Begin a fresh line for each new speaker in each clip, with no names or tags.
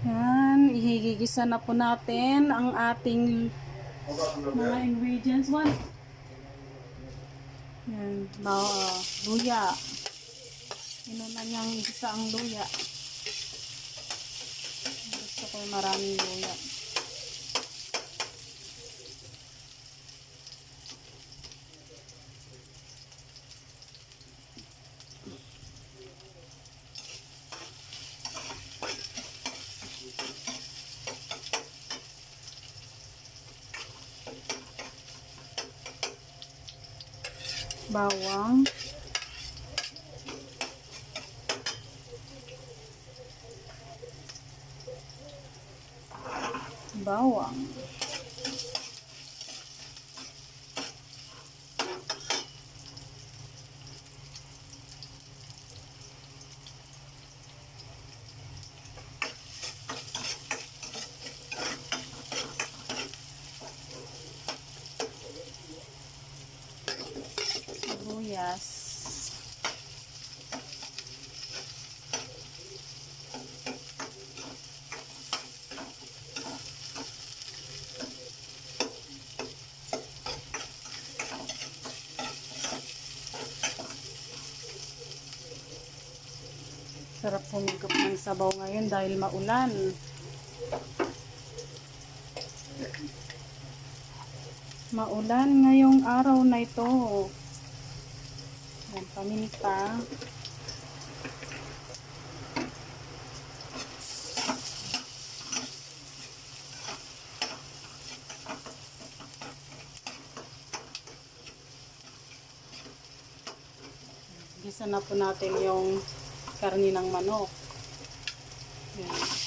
Yan, ihigigisa na po natin ang ating mga ingredients. Yan, luya. Inuna niyang igisa ang luya. Gusto ko maraming luya. Bawang. Bawang. Sibuyas. Sarap humigop ng sabaw ngayon dahil maulan. Maulan ngayong araw na ito. Yan, paminta. Gisa na po natin yung karni ng manok. Yan.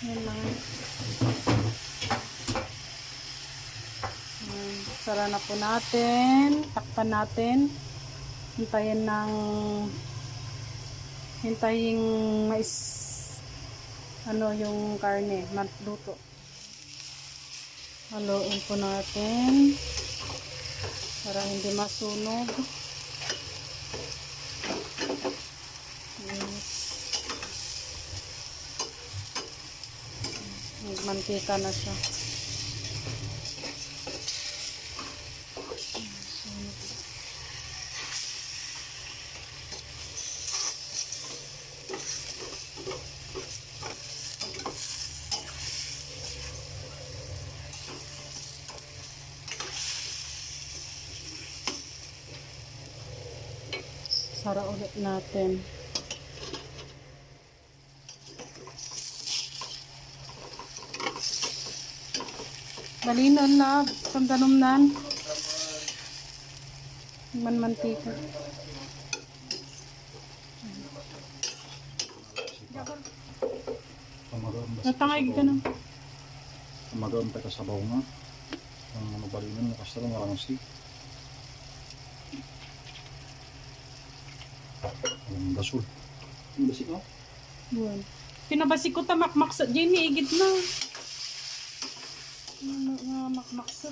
Yan lang. Sara na po natin. Takpan natin. Hintayin yung karne matluto. Haluin po natin para hindi masunog. Mantika na siya. Sara ulit natin. Dalinon na, pandanumnan. Mantika. Natangay ka na.
Magaon pa ka sabaw nga. Ang ano balinan, nakasara marang si. Ang gasol. Ang basik no?
Buwan. Pinabasik ko tamakmak sa Jenny, igit na. Makmaksa.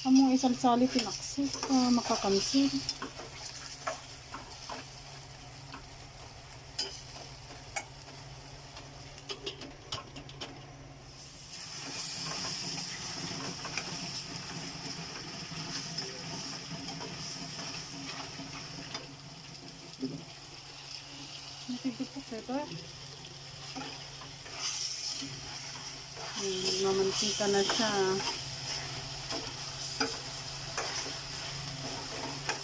Amo isang sali pinaksa. Makakamsin. Natidipok ito eh. Mamantika na siya.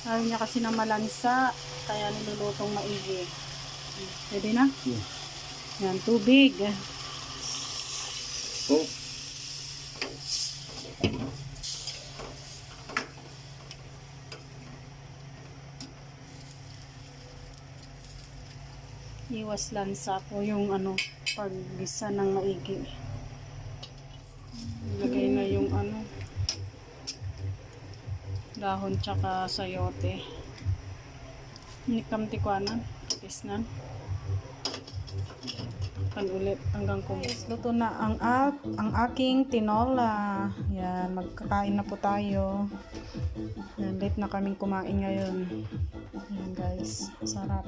Ayaw niya kasi na malansa, kaya nilulutong maigi. Pwede na?
Yeah.
Yan, tubig.
Oh.
Iwas lansa po yung ano, paggisa ng maigi. Ilagay na yung ano, dahon tsaka sayote. Nikam tikwanan, tapis na. Kan ulit hanggang kumis. Luto na ang aking tinola. Yan, magkakain na po tayo. Yan, late na kaming kumain ngayon. Yan guys, sarap.